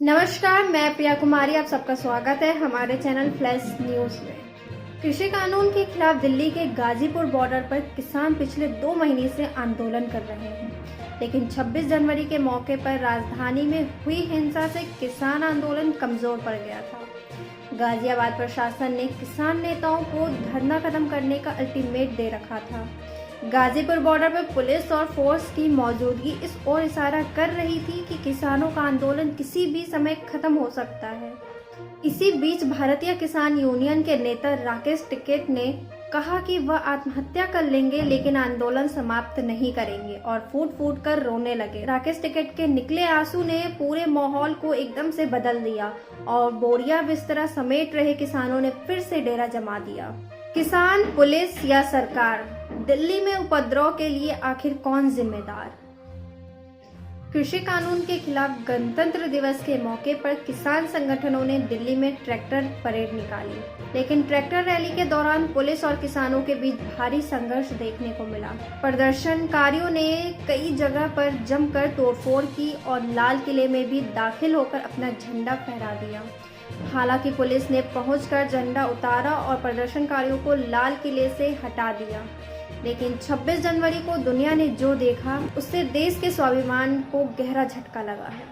नमस्कार, मैं प्रिया कुमारी। आप सबका स्वागत है हमारे चैनल फ्लैश न्यूज में। कृषि कानून के खिलाफ दिल्ली के गाजीपुर बॉर्डर पर किसान पिछले 2 महीने से आंदोलन कर रहे हैं, लेकिन 26 जनवरी के मौके पर राजधानी में हुई हिंसा से किसान आंदोलन कमजोर पड़ गया था। गाजियाबाद प्रशासन ने किसान नेताओं को धरना खत्म करने का अल्टीमेट दे रखा था। गाजीपुर बॉर्डर पर पुलिस और फोर्स की मौजूदगी इस ओर इशारा कर रही थी कि किसानों का आंदोलन किसी भी समय खत्म हो सकता है। इसी बीच भारतीय किसान यूनियन के नेता राकेश टिकैत ने कहा कि वह आत्महत्या कर लेंगे लेकिन आंदोलन समाप्त नहीं करेंगे और फूट फूट कर रोने लगे। राकेश टिकैत के निकले आंसू ने पूरे माहौल को एकदम से बदल दिया और बोरिया बिस्तरा समेट रहे किसानों ने फिर से डेरा जमा दिया। किसान, पुलिस या सरकार, दिल्ली में उपद्रव के लिए आखिर कौन जिम्मेदार? कृषि कानून के खिलाफ गणतंत्र दिवस के मौके पर किसान संगठनों ने दिल्ली में ट्रैक्टर परेड निकाली, लेकिन ट्रैक्टर रैली के दौरान पुलिस और किसानों के बीच भारी संघर्ष देखने को मिला। प्रदर्शनकारियों ने कई जगह पर जमकर तोड़फोड़ की और लाल किले में भी दाखिल होकर अपना झंडा फहरा दिया। हालांकि पुलिस ने पहुंचकर झंडा उतारा और प्रदर्शनकारियों को लाल किले से हटा दिया, लेकिन 26 जनवरी को दुनिया ने जो देखा उससे देश के स्वाभिमान को गहरा झटका लगा है।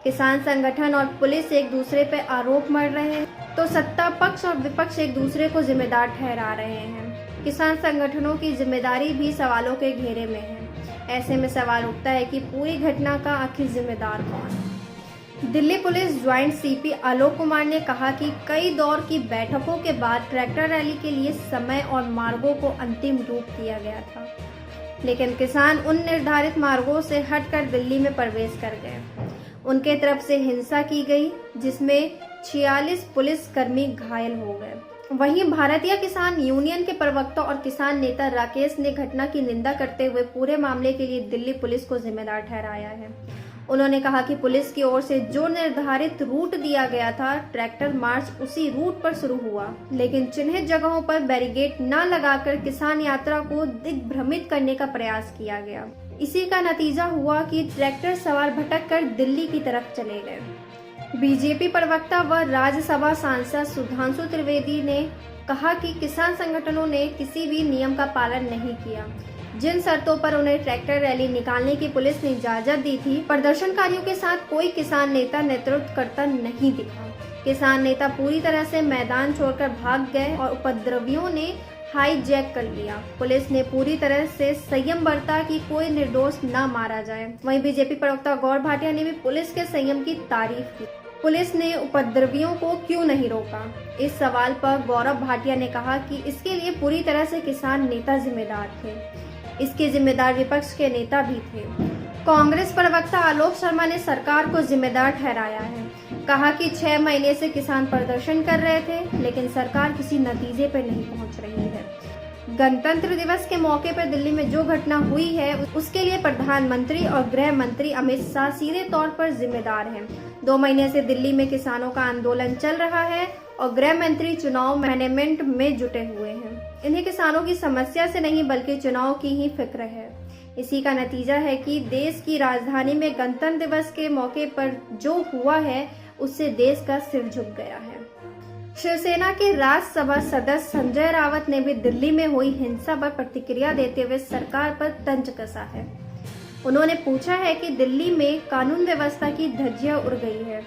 किसान संगठन और पुलिस एक दूसरे पर आरोप मढ़ रहे हैं तो सत्ता पक्ष और विपक्ष एक दूसरे को जिम्मेदार ठहरा रहे हैं। किसान संगठनों की जिम्मेदारी भी सवालों के घेरे में है। ऐसे में सवाल उठता है कि पूरी घटना का आखिर जिम्मेदार कौन है? Delhi police joint CP Alok Kumar ने कहा कि कई दौर की बैठकों के बाद ट्रैक्टर रैली के लिए समय और मार्गों को अंतिम रूप दिया गया था, लेकिन किसान उन निर्धारित मार्गों से हटकर दिल्ली में प्रवेश कर गए। उनके तरफ से हिंसा की गई, जिसमें 46 पुलिसकर्मी घायल हो गए। वहीं भारतीय किसान यूनियन के प्रवक्ता और किसान नेता राकेश ने घटना की निंदा करते हुए पूरे मामले के लिए दिल्ली पुलिस को जिम्मेदार ठहराया है। उन्होंने कहा कि पुलिस की ओर से जो निर्धारित रूट दिया गया था, ट्रैक्टर मार्च उसी रूट पर शुरू हुआ, लेकिन चिन्हित जगहों पर बैरिकेड न लगाकर किसान यात्रा को दिग्भ्रमित करने का प्रयास किया गया। इसी का नतीजा हुआ कि ट्रैक्टर सवार भटक कर दिल्ली की तरफ चले गए। बीजेपी प्रवक्ता व राज्यसभा सांसद सुधांशु त्रिवेदी ने कहा कि किसान संगठनों ने किसी भी नियम का पालन नहीं किया। जिन शर्तों पर उन्हें ट्रैक्टर रैली निकालने की पुलिस ने इजाजत दी थी, प्रदर्शनकारियों के साथ कोई किसान नेता नेतृत्व करता नहीं दिखा। किसान नेता पूरी तरह से मैदान छोड़कर भाग गए और उपद्रवियों ने हाईजैक कर लिया। पुलिस ने पूरी तरह से संयम बरता कि कोई निर्दोष न मारा जाए। वहीं बीजेपी प्रवक्ता गौरव भाटिया ने भी पुलिस के संयम की तारीफ की। पुलिस ने उपद्रवियों को क्यों नहीं रोका? इस सवाल पर गौरव भाटिया ने कहा कि इसके लिए पूरी तरह से किसान नेता जिम्मेदार थे। इसके जिम्मेदार विपक्ष के नेता भी थे। कांग्रेस प्रवक्ता आलोक शर्मा ने सरकार को जिम्मेदार ठहराया है। कहा कि 6 महीने से किसान प्रदर्शन कर रहे थे, लेकिन सरकार किसी नतीजे पर नहीं पहुंच रही है। गणतंत्र दिवस के मौके पर दिल्ली में जो घटना हुई है, उसके लिए प्रधानमंत्री और गृह मंत्री अमित शाह सीधे तौर पर जिम्मेदार हैं। 2 महीने से दिल्ली में किसानों का आंदोलन चल रहा है और गृह मंत्री चुनाव मैनेजमेंट में जुटे हुए हैं। इन्हें किसानों की समस्या से नहीं बल्कि चुनाव की ही फिक्र है। इसी का नतीजा है कि देश की राजधानी में गणतंत्र दिवस के मौके पर जो हुआ है, उससे देश का सिर झुक गया है। शिवसेना के राज्यसभा सदस्य संजय रावत ने भी दिल्ली में हुई हिंसा पर प्रतिक्रिया देते हुए सरकार पर तंज कसा है। उन्होंने पूछा है कि दिल्ली में कानून व्यवस्था की धज्जियां उड़ गई है,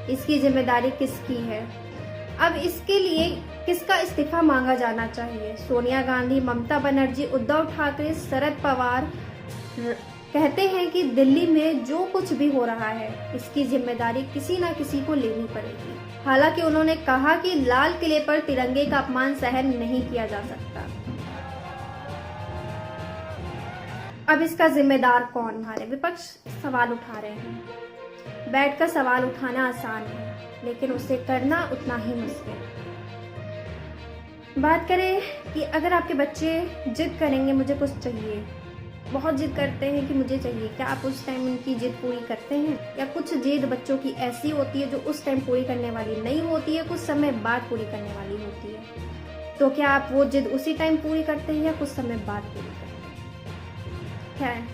इसकी जिम्मेदारी किसकी है? अब इसके लिए किसका इस्तीफा मांगा जाना चाहिए? सोनिया गांधी, ममता बनर्जी, उद्धव ठाकरे, शरद पवार कहते हैं कि दिल्ली में जो कुछ भी हो रहा है, इसकी जिम्मेदारी किसी न किसी को लेनी पड़ेगी। हालांकि उन्होंने कहा कि लाल किले पर तिरंगे का अपमान सहन नहीं किया जा सकता। अब इसका जिम्मेदार कौन? हमारे विपक्ष सवाल उठा रहे हैं। बैठकर सवाल उठाना आसान है, लेकिन उसे करना उतना ही मुश्किल। बात करें कि अगर आपके बच्चे जिद करेंगे मुझे कुछ चाहिए, बहुत जिद करते हैं कि मुझे चाहिए, क्या आप उस टाइम उनकी जिद पूरी करते हैं? या कुछ जिद बच्चों की ऐसी होती है जो उस टाइम पूरी करने वाली नहीं होती है, कुछ समय बाद पूरी करने वाली होती है। तो क्या आप वो जिद उसी टाइम पूरी करते हैं या कुछ समय बाद पूरी करते हैं?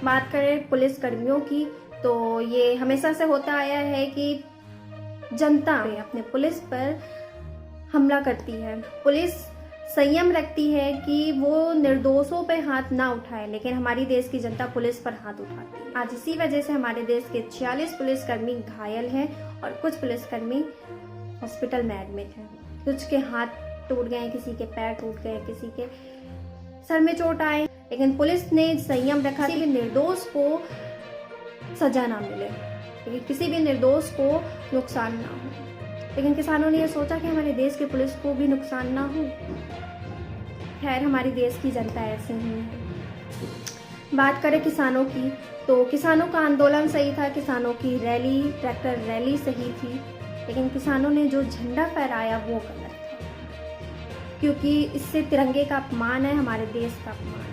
बात करें पुलिस कर्मियों की, तो ये हमेशा से होता आया है कि जनता अपने पुलिस पर हमला करती है। पुलिस संयम रखती है कि वो निर्दोषों पे हाथ ना उठाए, लेकिन हमारी देश की जनता पुलिस पर हाथ उठाती है। आज इसी वजह से हमारे देश के 46 पुलिसकर्मी घायल हैं और कुछ पुलिसकर्मी हॉस्पिटल में एडमिट हैं। कुछ के हाथ टूट गए, किसी के पैर टूट गए, किसी के सर में चोट आए, लेकिन पुलिस ने संयम रखा कि निर्दोष को सजा ना मिले, लेकिन किसी भी निर्दोष को नुकसान ना हो। लेकिन किसानों ने यह सोचा कि हमारे देश के पुलिस को भी नुकसान ना हो। खैर, हमारी देश की जनता ऐसे ही है। बात करें किसानों की, तो किसानों का आंदोलन सही था, किसानों की रैली, ट्रैक्टर रैली सही थी, लेकिन किसानों ने जो झंडा फहराया वो गलत था, क्योंकि इससे तिरंगे का अपमान है, हमारे देश का अपमान है।